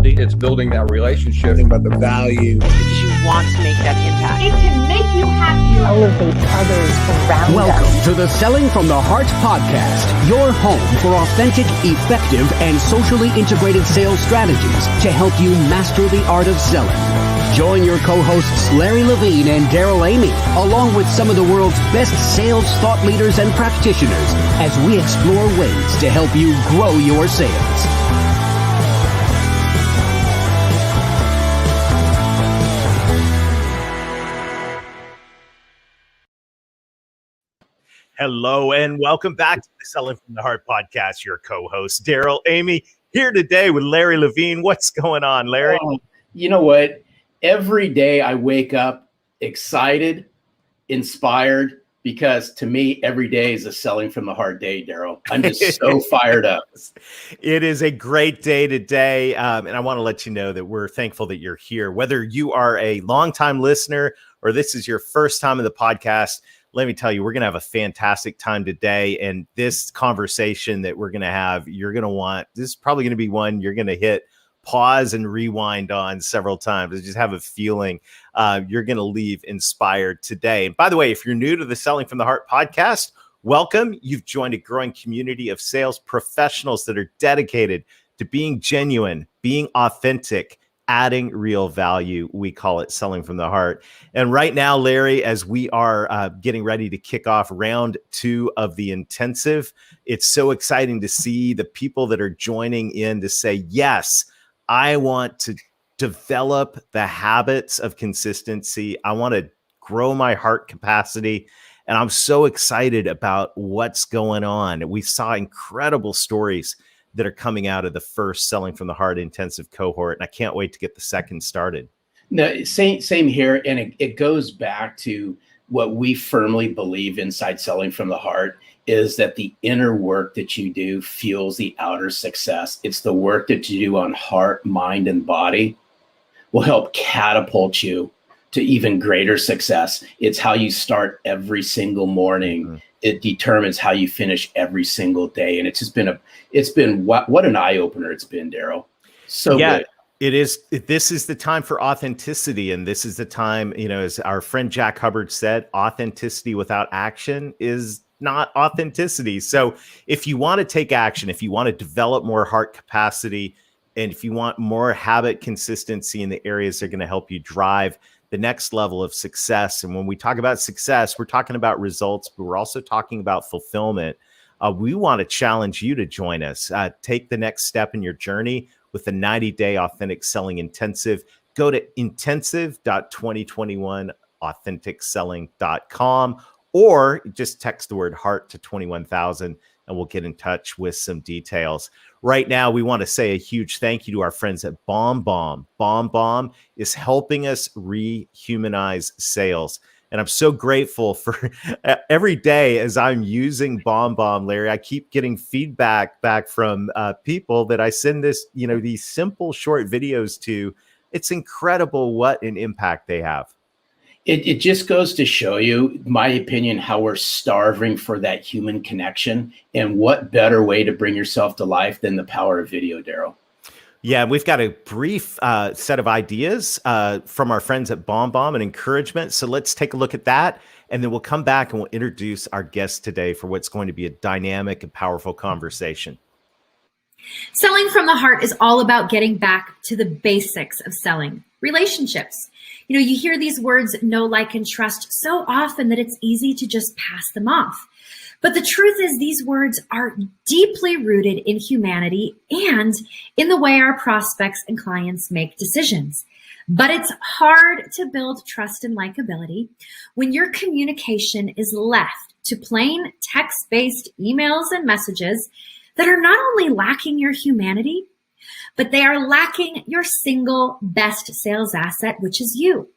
capacity. It's building that relationship. Think about the value. Because you want to make that impact. It can make you happy. Elevate others around Welcome us. to the Selling from the Heart podcast, your home for authentic, effective, and socially integrated sales strategies to help you master the art of selling. Join your co-hosts Larry Levine and Daryl Amy, along with some of the world's best sales thought leaders and practitioners, as we explore ways to help you grow your sales. Hello and welcome back to the Selling from the Heart podcast. Your co-host Daryl Amy here today with Larry Levine. What's going on, Larry? You know what? Every day I wake up excited, inspired, because to me, every day is a Selling from the Heart day, Daryl. I'm just so fired up. It is a great day today. And I want to let you know that we're thankful that you're here. Whether you are a longtime listener or this is your first time in the podcast, let me tell you, we're going to have a fantastic time today. And this conversation that we're going to have, you're going to want, this is probably going to be one you're going to hit pause and rewind on several times. I just have a feeling you're going to leave inspired today. And by the way, if you're new to the Selling from the Heart podcast, welcome. You've joined a growing community of sales professionals that are dedicated to being genuine, being authentic, adding real value. We call it Selling from the Heart. And right now, Larry, as we are getting ready to kick off round 2 of the intensive, it's so exciting to see the people that are joining in to say, yes, I want to develop the habits of consistency. I want to grow my heart capacity. And I'm so excited about what's going on. We saw incredible stories that are coming out of the first Selling from the Heart intensive cohort. And I can't wait to get the second started. No, same here. And it goes back to what we firmly believe inside Selling from the Heart is that the inner work that you do fuels the outer success. It's the work that you do on heart, mind, and body will help catapult you to even greater success. It's how you start every single morning. Mm-hmm. It determines how you finish every single day. And it's just been what an eye opener it's been, Daryl. So good. It is. This is the time for authenticity. And this is the time, as our friend Jack Hubbard said, authenticity without action is not authenticity. So if you want to take action, if you want to develop more heart capacity, and if you want more habit consistency in the areas that are going to help you drive the next level of success. And when we talk about success, we're talking about results, but we're also talking about fulfillment. We want to challenge you to join us. Take the next step in your journey with the 90-day authentic selling intensive. Go to intensive.2021authenticselling.com or just text the word heart to 21,000 and we'll get in touch with some details. Right now, we want to say a huge thank you to our friends at BombBomb. BombBomb is helping us rehumanize sales. And I'm so grateful for every day as I'm using BombBomb, Larry, I keep getting feedback back from people that I send these simple short videos to. It's incredible what an impact they have. It just goes to show you, my opinion, how we're starving for that human connection. And what better way to bring yourself to life than the power of video, Daryl? Yeah, we've got a brief set of ideas from our friends at BombBomb and encouragement. So let's take a look at that. And then we'll come back and we'll introduce our guest today for what's going to be a dynamic and powerful conversation. Selling from the Heart is all about getting back to the basics of selling, relationships. You hear these words, know, like, and trust so often that it's easy to just pass them off. But the truth is these words are deeply rooted in humanity and in the way our prospects and clients make decisions. But it's hard to build trust and likability when your communication is left to plain text-based emails and messages that are not only lacking your humanity, but they are lacking your single best sales asset, which is you.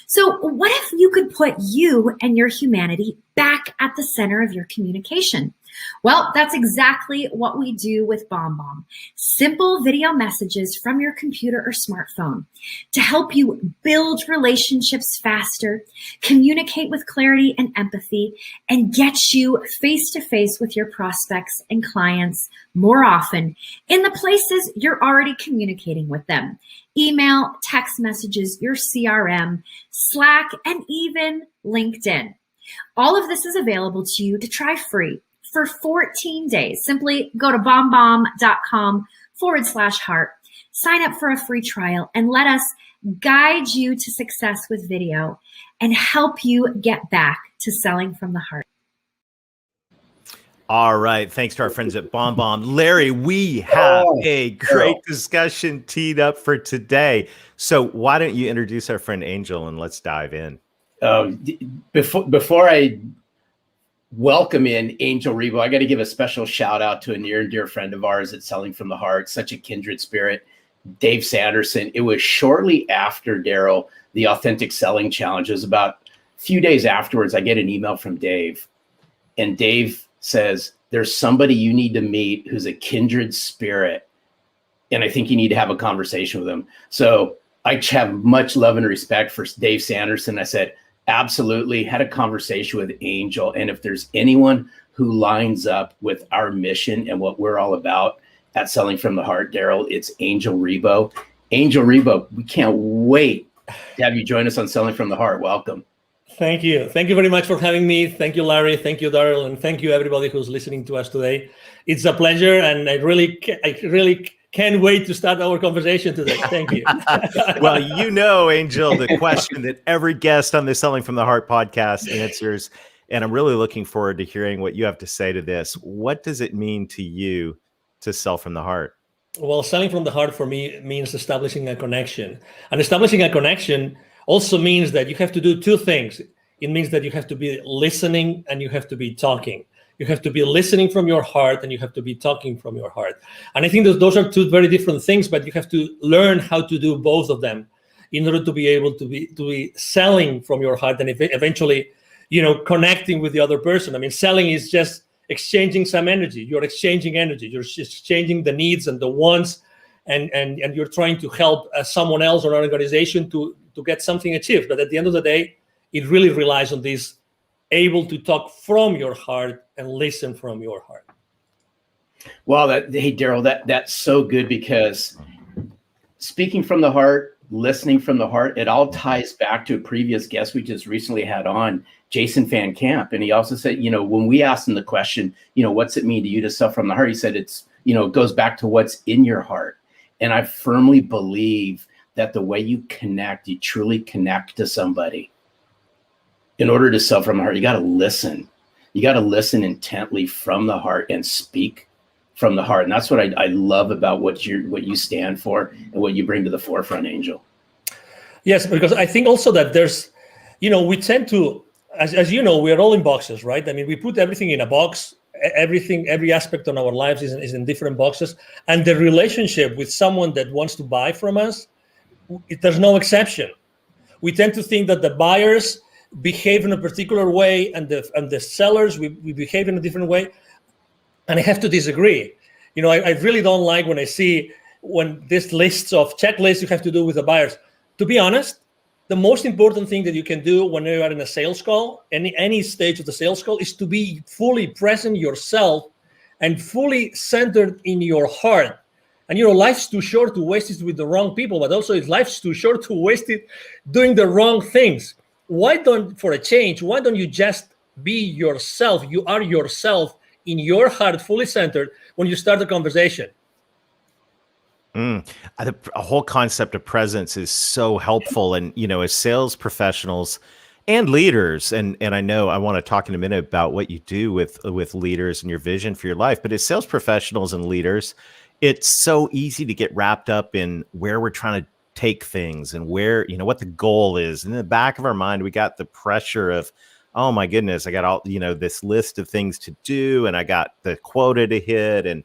So what if you could put you and your humanity back at the center of your communication. Well, that's exactly what we do with BombBomb. Simple video messages from your computer or smartphone to help you build relationships faster, communicate with clarity and empathy, and get you face to face with your prospects and clients more often in the places you're already communicating with them. Email, text messages, your CRM, Slack, and even LinkedIn. All of this is available to you to try free for 14 days. Simply go to bombbomb.com/heart, sign up for a free trial, and let us guide you to success with video and help you get back to selling from the heart. All right. Thanks to our friends at BombBomb. Larry, we have a great discussion teed up for today. So why don't you introduce our friend Angel and let's dive in. Before I welcome in Angel Ribo, I got to give a special shout out to a near and dear friend of ours at Selling from the Heart, such a kindred spirit, Dave Sanderson. It was shortly after, Daryl, the Authentic Selling Challenge. It was about a few days afterwards, I get an email from Dave, and Dave says, there's somebody you need to meet who's a kindred spirit, and I think you need to have a conversation with him. So I have much love and respect for Dave Sanderson. I said, absolutely. Had a conversation with Angel. And if there's anyone who lines up with our mission and what we're all about at Selling from the Heart, Daryl, it's Angel Ribo. Angel Ribo, we can't wait to have you join us on Selling from the Heart. Welcome. Thank you. Thank you very much for having me. Thank you, Larry. Thank you, Daryl. And thank you, everybody who's listening to us today. It's a pleasure. And I really can't wait to start our conversation today. Thank you. Well, you know, Angel, the question that every guest on the Selling from the Heart podcast answers, and I'm really looking forward to hearing what you have to say to this. What does it mean to you to sell from the heart? Well, selling from the heart for me means establishing a connection. And establishing a connection also means that you have to do two things. It means that you have to be listening and you have to be talking. You have to be listening from your heart and you have to be talking from your heart. And I think that those are two very different things, but you have to learn how to do both of them in order to be able to be selling from your heart and eventually, connecting with the other person. I mean, selling is just exchanging some energy. You're exchanging energy. You're just exchanging the needs and the wants, and you're trying to help someone else or an organization to get something achieved. But at the end of the day, it really relies on this able to talk from your heart and listen from your heart. Well, hey, Daryl, that's so good, because speaking from the heart, listening from the heart, it all ties back to a previous guest we just recently had on, Jason Van Camp. And he also said, when we asked him the question, what's it mean to you to sell from the heart? He said, it goes back to what's in your heart. And I firmly believe that the way you connect, you truly connect to somebody. In order to sell from the heart, you got to listen. You got to listen intently from the heart and speak from the heart. And that's what I love about what you stand for and what you bring to the forefront, Angel. Yes, because I think also that there's, we tend to, as you know, we're all in boxes, right? I mean, we put everything in a box. Every aspect of our lives is in different boxes. And the relationship with someone that wants to buy from us, there's no exception. We tend to think that the buyers behave in a particular way and the sellers, we behave in a different way. And I have to disagree. I really don't like when I see this lists of checklists you have to do with the buyers. To be honest, the most important thing that you can do when you are in a sales call, any stage of the sales call, is to be fully present yourself and fully centered in your heart. And life's too short to waste it with the wrong people, but also life's too short to waste it doing the wrong things. For a change, why don't you just be yourself? You are yourself in your heart, fully centered when you start the conversation. A whole concept of presence is so helpful. And, as sales professionals and leaders, and I know I want to talk in a minute about what you do with leaders and your vision for your life, but as sales professionals and leaders, it's so easy to get wrapped up in where we're trying to take things and where, what the goal is. And in the back of our mind, we got the pressure of, oh my goodness, I got all, this list of things to do, and I got the quota to hit, and,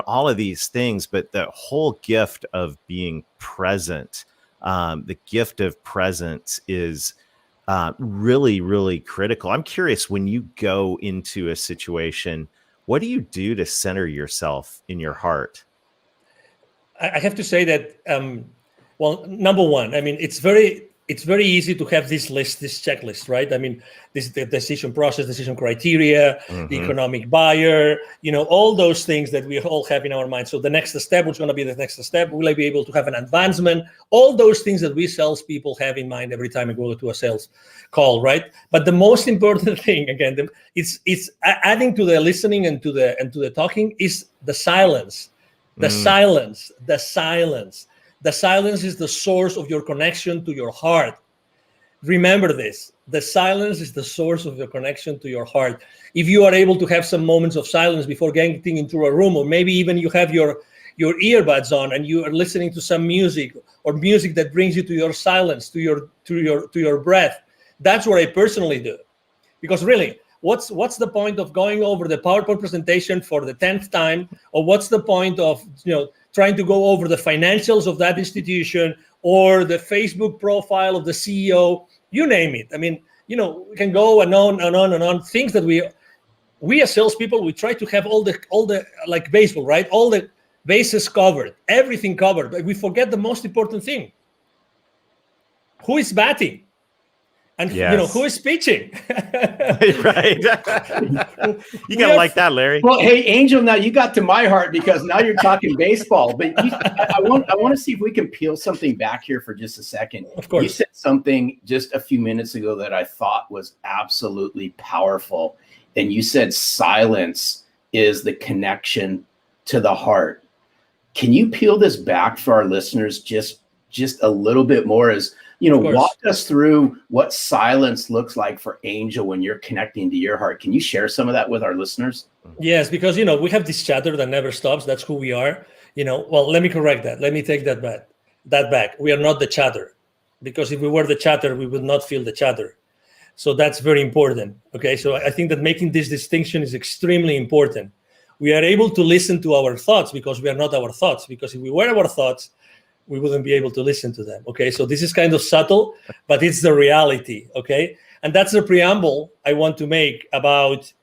all of these things. But the whole gift of being present, the gift of presence is really, really critical. I'm curious, when you go into a situation, what do you do to center yourself in your heart? I have to say that, well, number one, I mean, it's very easy to have this checklist, right? I mean, the decision process, decision criteria, the economic buyer, all those things that we all have in our mind. So the next step, what's going to be the next step? Will I be able to have an advancement? All those things that we salespeople have in mind every time we go to a sales call, right? But the most important thing, again, it's adding to the listening and to the talking is the silence. The silence. The silence is the source of your connection to your heart. Remember this. The silence is the source of your connection to your heart. If you are able to have some moments of silence before getting into a room, or maybe even you have your earbuds on and you are listening to some music, or music that brings you to your silence, to your breath, that's what I personally do. Because really, what's the point of going over the PowerPoint presentation for the 10th time, or what's the point of trying to go over the financials of that institution or the Facebook profile of the CEO, you name it. I mean, we can go and on and on and on. Things that we as salespeople, we try to have all the like baseball, right? All the bases covered, everything covered, but we forget the most important thing. Who is batting? And who is pitching? Right. You gotta like that, Larry. Well, hey, Angel, now you got to my heart because now you're talking baseball. But I want to see if we can peel something back here for just a second. Of course. You said something just a few minutes ago that I thought was absolutely powerful. And you said silence is the connection to the heart. Can you peel this back for our listeners just a little bit more? As walk us through what silence looks like for Angel when you're connecting to your heart. Can you share some of that with our listeners? Yes, because, we have this chatter that never stops. That's who we are. Well, let me correct that. Let me take that back. We are not the chatter, because if we were the chatter, we would not feel the chatter. So that's very important. Okay. So I think that making this distinction is extremely important. We are able to listen to our thoughts because we are not our thoughts, because if we were our thoughts, we wouldn't be able to listen to them. Okay, so this is kind of subtle, but it's the reality. Okay, and that's the preamble I want to make about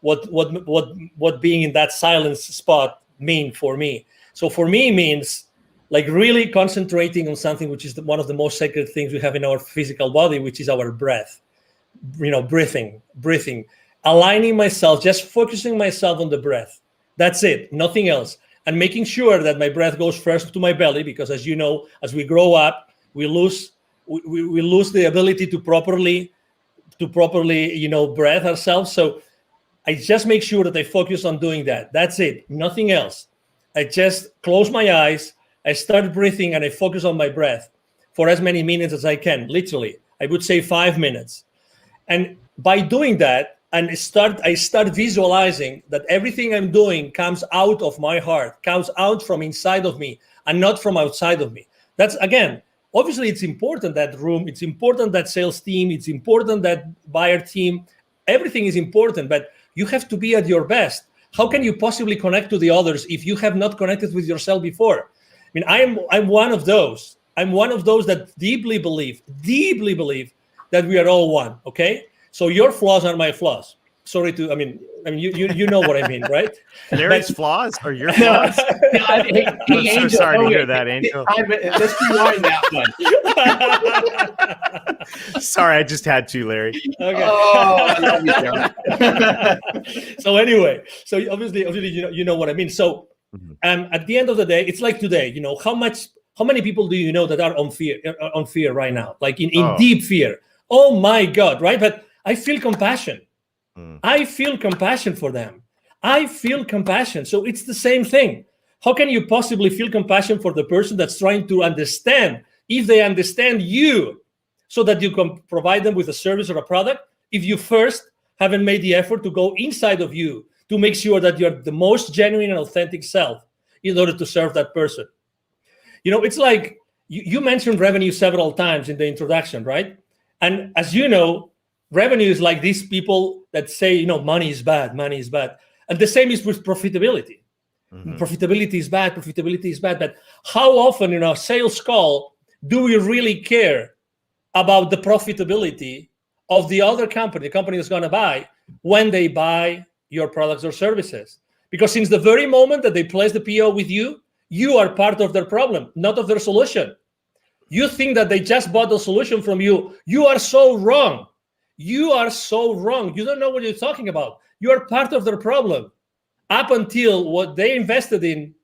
what being in that silence spot mean for me. So for me, means like really concentrating on something which is one of the most sacred things we have in our physical body, which is our breath. Breathing, aligning myself, just focusing myself on the breath. That's it, nothing else. And making sure that my breath goes first to my belly, because as you know, as we grow up, we lose the ability to properly breathe ourselves. So I just make sure that I focus on doing that. That's it, nothing else. I just close my eyes, I start breathing, and I focus on my breath for as many minutes as I can. Literally, I would say 5 minutes. And by doing that, and I start visualizing that everything I'm doing comes out of my heart, comes out from inside of me and not from outside of me. That's, again, obviously it's important, that room, it's important, that sales team, it's important, that buyer team, everything is important, but you have to be at your best. How can you possibly connect to the others if you have not connected with yourself before? I mean, I'm one of those. I'm one of those that deeply believe that we are all one, okay? So your flaws are my flaws. Sorry to, I mean, you know what I mean, right? Larry's flaws or your flaws? Hey, I'm so Angel, sorry to hear that, Angel. Let's rewind that one. Sorry, I just had to, Larry. Okay. Oh, I love you, Jeremy. So anyway, so obviously, you know what I mean. So, at the end of the day, it's like today. How many people do you know that are on fear right now, like in deep fear? Oh my God, right? But I feel compassion. I feel compassion for them. I feel compassion. So it's the same thing. How can you possibly feel compassion for the person that's trying to understand, if they understand you, so that you can provide them with a service or a product, if you first haven't made the effort to go inside of you to make sure that you're the most genuine and authentic self in order to serve that person? It's like you mentioned revenue several times in the introduction, right? And as you know, revenue is like these people that say, money is bad. And the same is with profitability. Profitability is bad. But how often in our sales call do we really care about the profitability of the other company, the company that's going to buy, when they buy your products or services. Because since the very moment that they place the PO with you, you are part of their problem, not of their solution. You think that they just bought the solution from you. You are so wrong. You are so wrong. You don't know what you're talking about. You are part of their problem up until what they invested in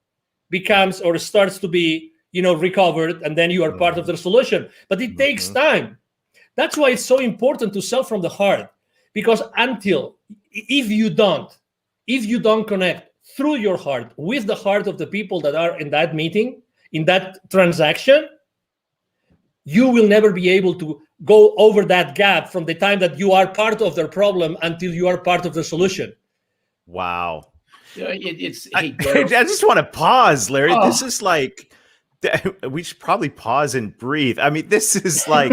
becomes or starts to be, recovered, and then you are part of their solution. But it takes time. That's why it's so important to sell from the heart, because if you don't connect through your heart with the heart of the people that are in that meeting, in that transaction, you will never be able to go over that gap from the time that you are part of their problem until you are part of the solution. Wow. I just want to pause, Larry. Oh. This is like, we should probably pause and breathe. I mean, this is like,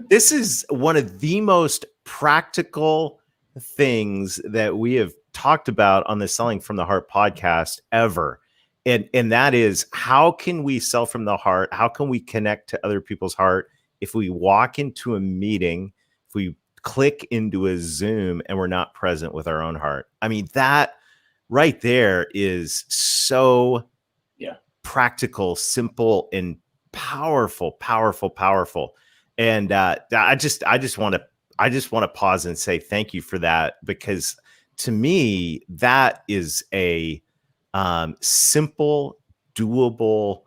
this is one of the most practical things that we have talked about on the Selling from the Heart podcast ever. And that is, how can we sell from the heart? How can we connect to other people's heart if we walk into a meeting, if we click into a Zoom and we're not present with our own heart? I mean, that right there is so practical, simple, and powerful. And I just want to pause and say thank you for that, because to me, that is a simple, doable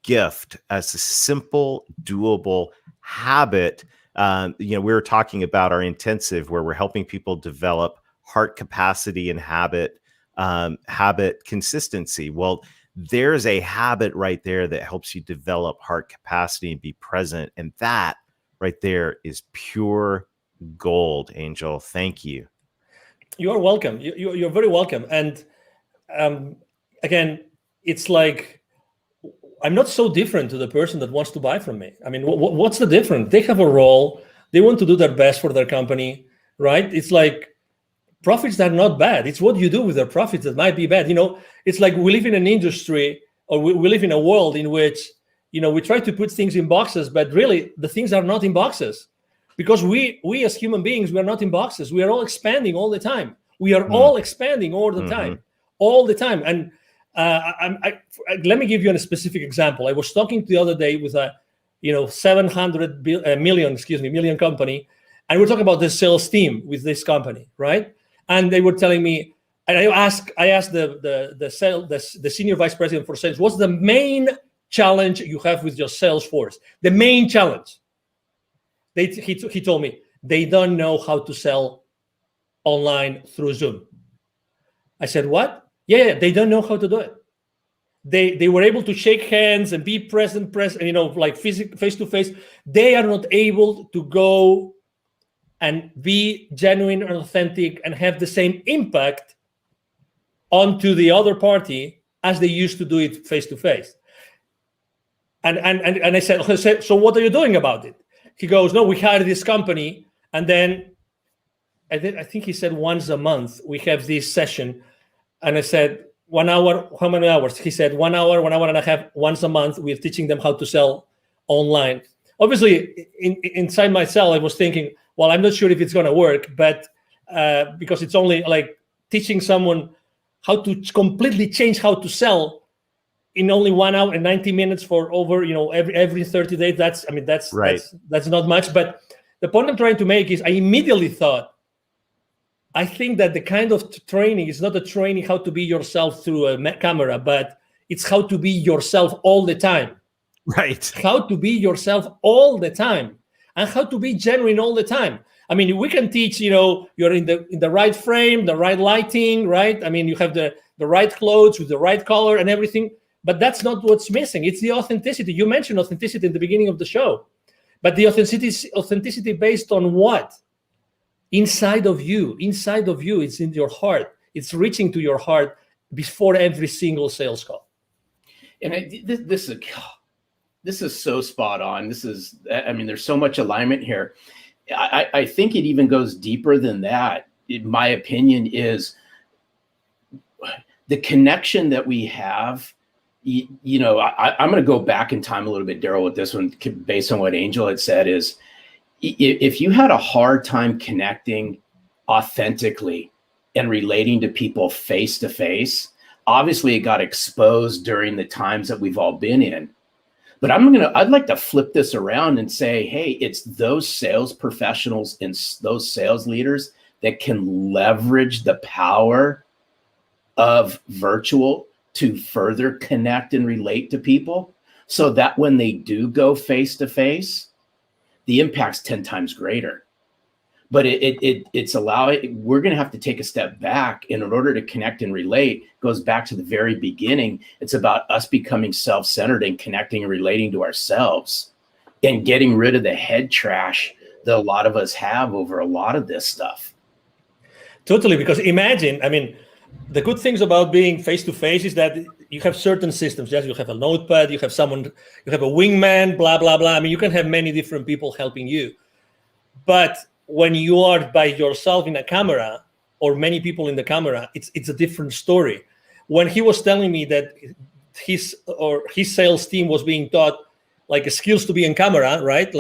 gift, as a simple, doable habit. We were talking about our intensive, where we're helping people develop heart capacity and habit consistency. Well, there's a habit right there that helps you develop heart capacity and be present. And that right there is pure gold, Angel. Thank you. You are welcome. You're very welcome. And again, it's like, I'm not so different to the person that wants to buy from me. I mean, what's the difference? They have a role. They want to do their best for their company, right? It's like, profits are not bad. It's what you do with their profits that might be bad. It's like we live in an industry, or we live in a world in which, we try to put things in boxes, but really the things are not in boxes, because we as human beings, we are not in boxes. We are all expanding all the time. We are all expanding all the time. And let me give you a specific example. I was talking the other day with a 700 million company, and we're talking about the sales team with this company, right? And they were telling me, and I asked the senior vice president for sales, what's the main challenge you have with your sales force? The main challenge. He told me they don't know how to sell online through Zoom. I said, what? Yeah, they don't know how to do it. They were able to shake hands and be present, like face to face. They are not able to go and be genuine and authentic and have the same impact onto the other party as they used to do it face to face. And I said, so what are you doing about it? He goes, no, we hired this company, and then I think he said once a month we have this session. And I said, 1 hour, how many hours? He said 1 hour, 1 hour and a half, once a month. We're teaching them how to sell online. Obviously, inside myself, I was thinking, well, I'm not sure if it's going to work, but because it's only like teaching someone how to completely change how to sell in only 1 hour and 90 minutes for over, every 30 days. That's right. That's not much. But the point I'm trying to make is I immediately thought, I think that the kind of training is not a training how to be yourself through a camera, but it's how to be yourself all the time. Right. How to be yourself all the time, and how to be genuine all the time. I mean, we can teach, you're in the right frame, the right lighting, right? I mean, you have the right clothes with the right color and everything, but that's not what's missing. It's the authenticity. You mentioned authenticity in the beginning of the show, but the authenticity based on what? Inside of you, it's in your heart. It's reaching to your heart before every single sales call. And this is so spot on. There's so much alignment here. I think it even goes deeper than that. In my opinion, is the connection that we have. I'm going to go back in time a little bit, Daryl, with this one, based on what Angel had said. Is if you had a hard time connecting authentically and relating to people face to face, obviously it got exposed during the times that we've all been in. But I'd like to flip this around and say, hey, it's those sales professionals and those sales leaders that can leverage the power of virtual to further connect and relate to people, so that when they do go face to face, the impact's 10 times greater. But we're going to have to take a step back. And in order to connect and relate, goes back to the very beginning. It's about us becoming self-centered and connecting and relating to ourselves and getting rid of the head trash that a lot of us have over a lot of this stuff. Totally, because imagine, I mean, the good things about being face-to-face is that you have certain systems. Yes, you have a notepad, you have someone, you have a wingman, blah, blah, blah. I mean, you can have many different people helping you. But when you are by yourself in a camera or many people in the camera, it's a different story. When he was telling me that his sales team was being taught like skills to be in camera, right?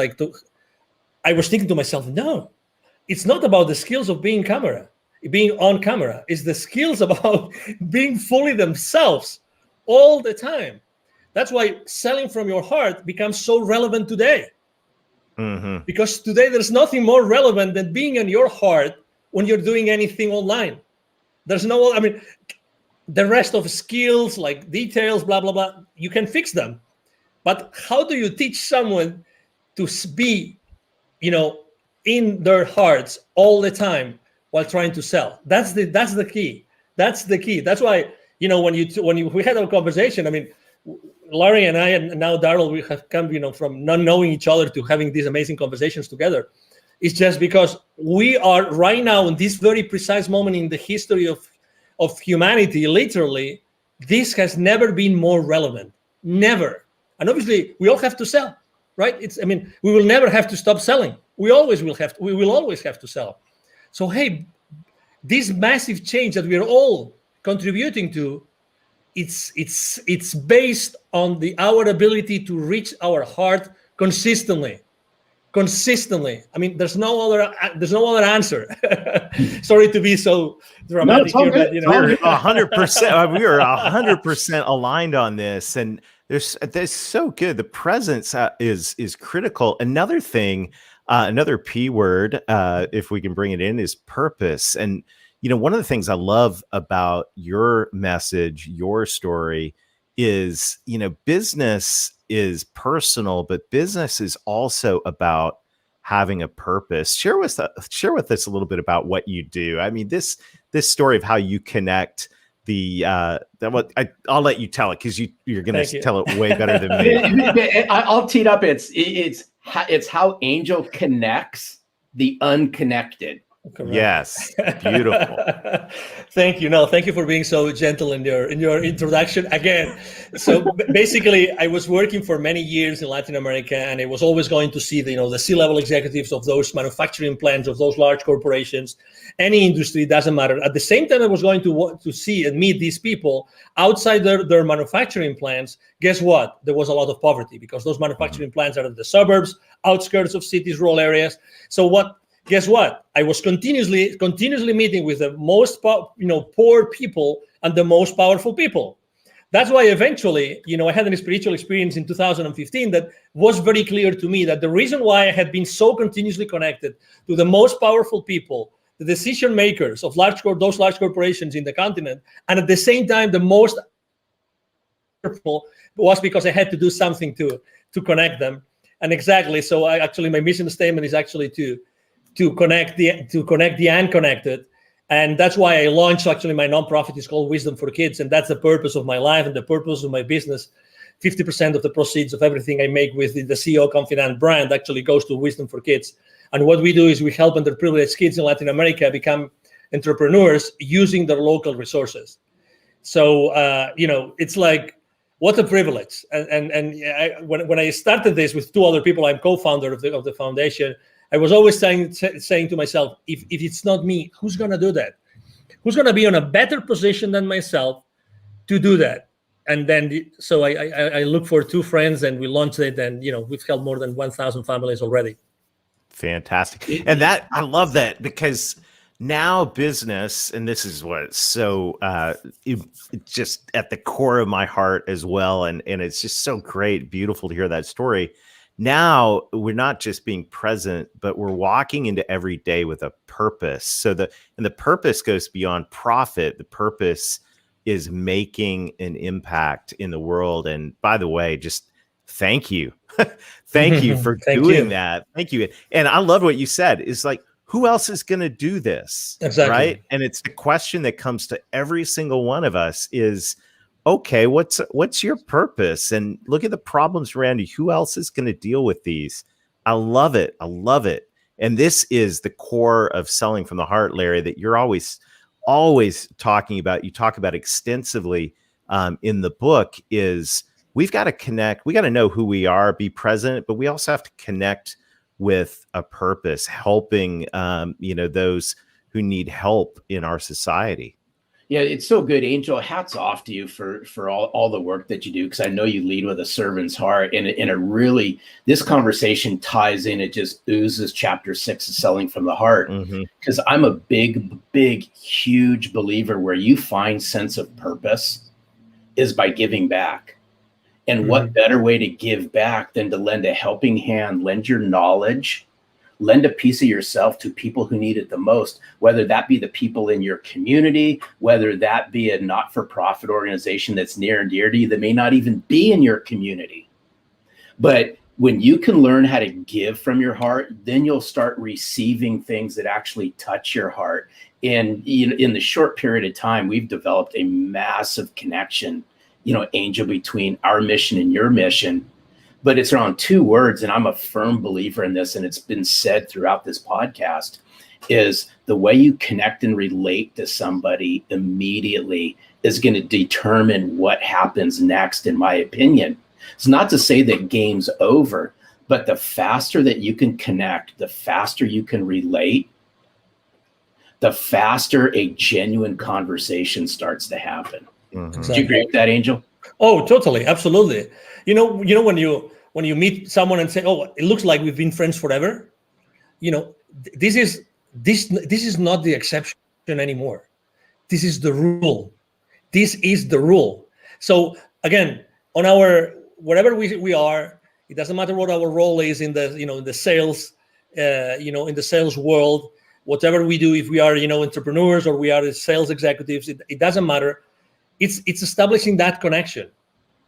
I was thinking to myself, no, it's not about the skills of being on camera. It's the skills about being fully themselves all the time. That's why selling from your heart becomes so relevant today. Mm-hmm. Because today there's nothing more relevant than being in your heart when you're doing anything online. There's the rest of skills like details, blah, blah, blah, you can fix them. But how do you teach someone to be, in their hearts all the time while trying to sell? That's the key. That's the key. That's why, when we had our conversation, I mean, Larry and I, and now Daryl, we have come, from not knowing each other to having these amazing conversations together. It's just because we are right now in this very precise moment in the history of humanity, literally, this has never been more relevant. Never. And obviously, we all have to sell, right? We will never have to stop selling. We will always have to sell. So, hey, this massive change that we are all contributing to, it's based on our ability to reach our heart consistently. I mean, there's no other answer. Sorry to be so dramatic here, but we're 100%. We are 100% aligned on this, and there's so good. The presence is critical. Another thing, another P word, if we can bring it in, is purpose. And one of the things I love about your message, your story, is, business is personal, but business is also about having a purpose. Share with us a little bit about what you do. I mean, this story of how you connect I'll let you tell it, because you're going to tell it way better than me. I'll tee it up. It's how Angel connects the unconnected. Correct. Yes, beautiful. Thank you. No, thank you for being so gentle in your introduction again. So basically, I was working for many years in Latin America, and I was always going to see the C-level executives of those manufacturing plants, of those large corporations, any industry, doesn't matter. At the same time, I was going to see and meet these people outside their manufacturing plants. Guess what? There was a lot of poverty, because those manufacturing plants are in the suburbs, outskirts of cities, rural areas. So guess what? I was continuously meeting with the most poor people and the most powerful people. That's why eventually, I had a spiritual experience in 2015 that was very clear to me that the reason why I had been so continuously connected to the most powerful people, the decision makers of those large corporations in the continent, and at the same time the most powerful, was because I had to do something to connect them. And exactly, so my mission statement is actually to connect the unconnected. And that's why I launched my nonprofit. Is called Wisdom for Kids. And that's the purpose of my life and the purpose of my business. 50% of the proceeds of everything I make with the CEO Confidant brand actually goes to Wisdom for Kids. And what we do is we help underprivileged kids in Latin America become entrepreneurs using their local resources. So, it's like, what a privilege. When I started this with two other people, I'm co-founder of the foundation. I was always saying to myself, if it's not me, who's going to do that? Who's going to be in a better position than myself to do that? And then, so I look for two friends, and we launched it, and we've helped more than 1,000 families already. Fantastic. And that, I love that, because now business, and this is what's so it's just at the core of my heart as well. And it's just so great, beautiful to hear that story. Now we're not just being present, but we're walking into every day with a purpose. So the purpose goes beyond profit. The purpose is making an impact in the world. And by the way, just thank you. Thank you for doing that. Thank you. And I love what you said. Is like, who else is going to do this? Exactly. Right. And it's the question that comes to every single one of us is, okay, what's your purpose? And look at the problems around you. Who else is going to deal with these? I love it. I love it. And this is the core of Selling from the Heart, Larry, that you're always talking about. You talk about extensively in the book. Is we've got to connect. We got to know who we are, be present, but we also have to connect with a purpose, helping those who need help in our society. Yeah, it's so good, Angel. Hats off to you for all the work that you do, because I know you lead with a servant's heart, and it really, this conversation ties in. It just oozes chapter 6 of Selling from the Heart, because I'm a big, huge believer where you find sense of purpose is by giving back. And what better way to give back than to lend a helping hand, lend your knowledge, lend a piece of yourself to people who need it the most, whether that be the people in your community, whether that be a not-for-profit organization that's near and dear to you that may not even be in your community. But when you can learn how to give from your heart, then you'll start receiving things that actually touch your heart. And in the short period of time, we've developed a massive connection, Angel, between our mission and your mission. But it's around two words, and I'm a firm believer in this, and it's been said throughout this podcast, is the way you connect and relate to somebody immediately is going to determine what happens next, in my opinion. It's not to say that game's over, but the faster that you can connect, the faster you can relate, the faster a genuine conversation starts to happen. Exactly. Do you agree with that, Angel? Oh, totally. Absolutely. When you meet someone and say, oh, it looks like we've been friends forever, this is not the exception anymore. This is the rule. This is the rule. So again, on wherever we are, it doesn't matter what our role is in the sales, in the sales world, whatever we do, if we are, entrepreneurs or we are sales executives, it doesn't matter. It's establishing that connection.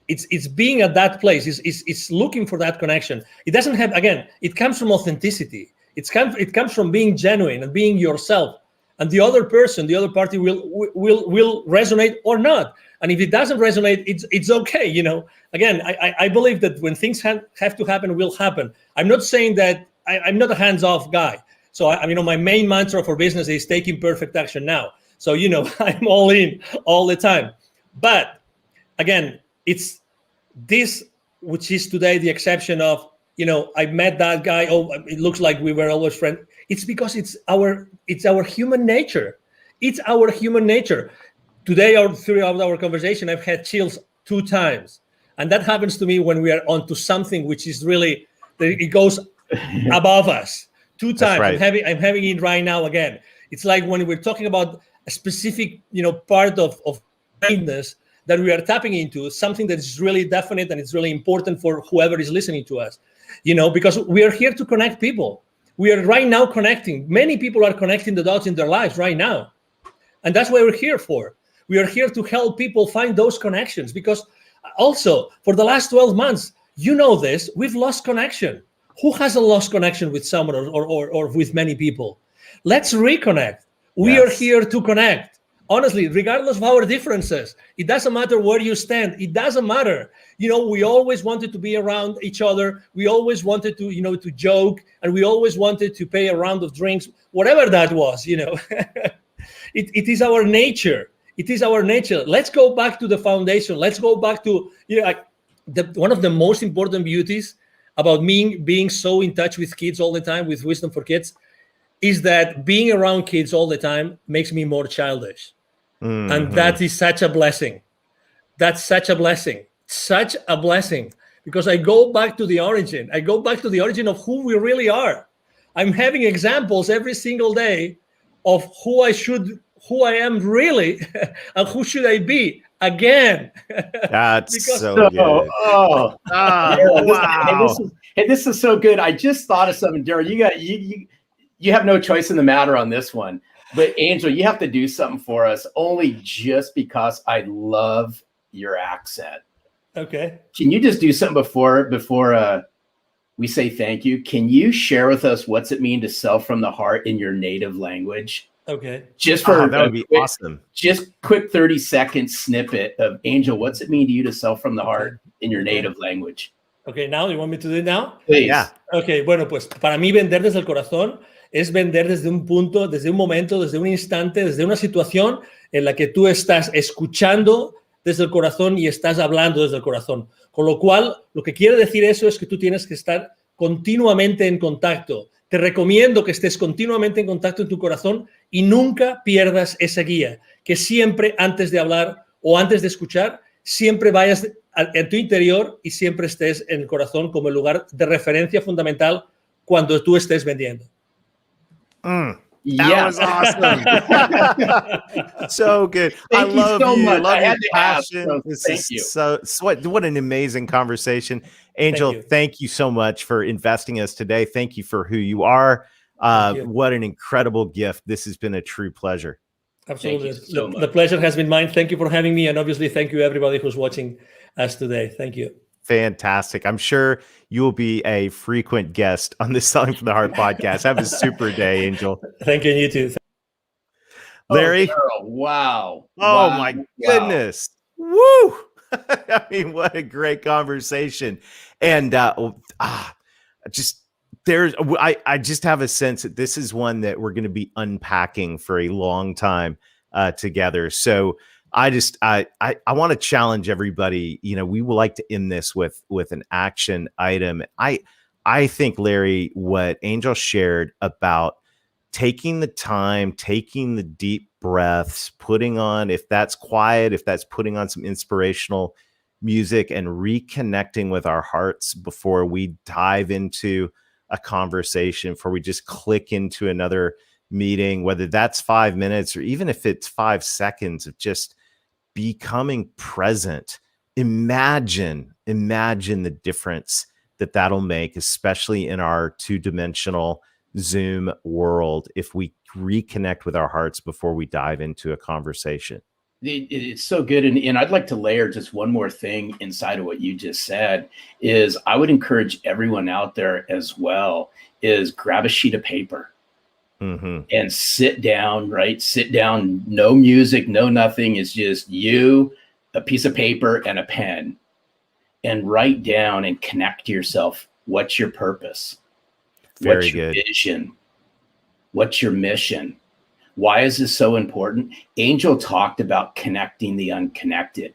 It's being at that place. It's looking for that connection. It doesn't have, again, it comes from authenticity. It comes from being genuine and being yourself. And the other person, the other party will resonate or not. And if it doesn't resonate, it's okay. Again, I believe that when things have to happen, will happen. I'm not saying that I'm not a hands-off guy. So my main mantra for business is taking perfect action now. So, I'm all in all the time. But again, it's this, which is today the exception of, I met that guy. Oh, it looks like we were always friends. It's because it's our human nature. It's our human nature. Today, or throughout our conversation, I've had chills 2 times. And that happens to me when we are onto something which is really, it goes above us. 2 times. Right. I'm having it right now again. It's like when we're talking about a specific, part of kindness that we are tapping into, something that is really definite and it's really important for whoever is listening to us, because we are here to connect people. We are right now connecting. Many people are connecting the dots in their lives right now. And that's what we're here for. We are here to help people find those connections, because also for the last 12 months, this, we've lost connection. Who hasn't lost connection with someone or with many people? Let's reconnect. We are here to connect. Honestly, regardless of our differences, it doesn't matter where you stand. It doesn't matter. We always wanted to be around each other. We always wanted to, to joke, and we always wanted to pay a round of drinks, whatever that was, It is our nature. It is our nature. Let's go back to the foundation. Let's go back to, one of the most important beauties about me being so in touch with kids all the time, with Wisdom for Kids, is that being around kids all the time makes me more childish. Mm-hmm. And that is such a blessing. That's such a blessing. Such a blessing. Because I go back to the origin. I go back to the origin of who we really are. I'm having examples every single day of who I am really, and who should I be again. That's Because- so good. Oh, Oh, wow. this is so good. I just thought of something, Daryl. You have no choice in the matter on this one. But Angel, you have to do something for us, only just because I love your accent. Okay. Can you just do something before we say thank you? Can you share with us what's it mean to sell from the heart in your native language? Okay. Just for That would be awesome. Just quick 30-second snippet of Angel. What's it mean to you to sell from the heart in your native language? Okay, now you want me to do it now? Please. Yeah. Ok, bueno, pues para mí vender desde el corazón es vender desde un punto, desde un momento, desde un instante, desde una situación en la que tú estás escuchando desde el corazón y estás hablando desde el corazón. Con lo cual, lo que quiere decir eso es que tú tienes que estar continuamente en contacto. Te recomiendo que estés continuamente en contacto en tu corazón y nunca pierdas esa guía. Que siempre antes de hablar o antes de escuchar, siempre vayas en tu interior y siempre estés en el corazón como el lugar de referencia fundamental cuando tú estés vendiendo. That was awesome. So good. Thank you so much. Love I your had to ask, passion. so This thank is you. so what an amazing conversation. Angel, thank you so much for investing us today. Thank you for who you are. What an incredible gift. This has been a true pleasure. Absolutely. Thank you so much. The pleasure has been mine. Thank you for having me. And obviously, thank you everybody who's watching us today. Thank you. Fantastic. I'm sure you will be a frequent guest on the Selling from the Heart podcast. Have a super day, Angel. Thank you, and you too. Larry. Oh, wow. Oh, Wow. my Wow. goodness. Woo. I mean, what a great conversation. And I just have a sense that this is one that we're going to be unpacking for a long time together. So I want to challenge everybody. You know, we would like to end this with an action item. I think, Larry, what Angel shared about taking the time, taking the deep breaths, putting on, if that's quiet, if that's putting on some inspirational music and reconnecting with our hearts before we dive into a conversation, before we just click into another meeting, whether that's 5 minutes or even if it's 5 seconds of just becoming present. Imagine the difference that'll make, especially in our two-dimensional Zoom world, if we reconnect with our hearts before we dive into a conversation. It's so good. And I'd like to layer just one more thing inside of what you just said is I would encourage everyone out there as well is grab a sheet of paper and sit down, right? Sit down, no music, no nothing. It's just you, a piece of paper and a pen, and write down and connect to yourself. What's your purpose? What's your vision? What's your mission? Why is this so important? Angel talked about connecting the unconnected.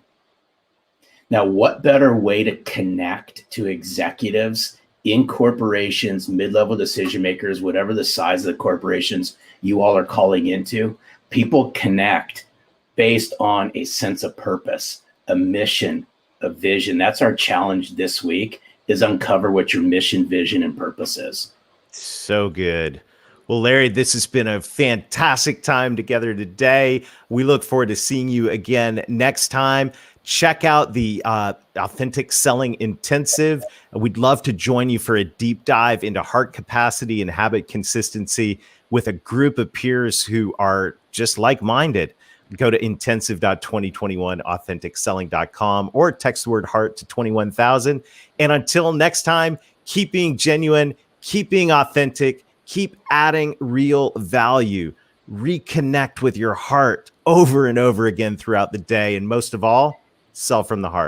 Now, what better way to connect to executives in corporations, mid-level decision makers, whatever the size of the corporations you all are calling into? People connect based on a sense of purpose, a mission, a vision. That's our challenge this week, is uncover what your mission, vision, and purpose is. So good. Well, Larry, this has been a fantastic time together today. We look forward to seeing you again next time. Check out the Authentic Selling Intensive. We'd love to join you for a deep dive into heart capacity and habit consistency with a group of peers who are just like-minded. Go to intensive.2021authenticselling.com or text the word heart to 21,000. And until next time, keep being genuine, keep being authentic, keep adding real value. Reconnect with your heart over and over again throughout the day. And most of all, sell from the heart.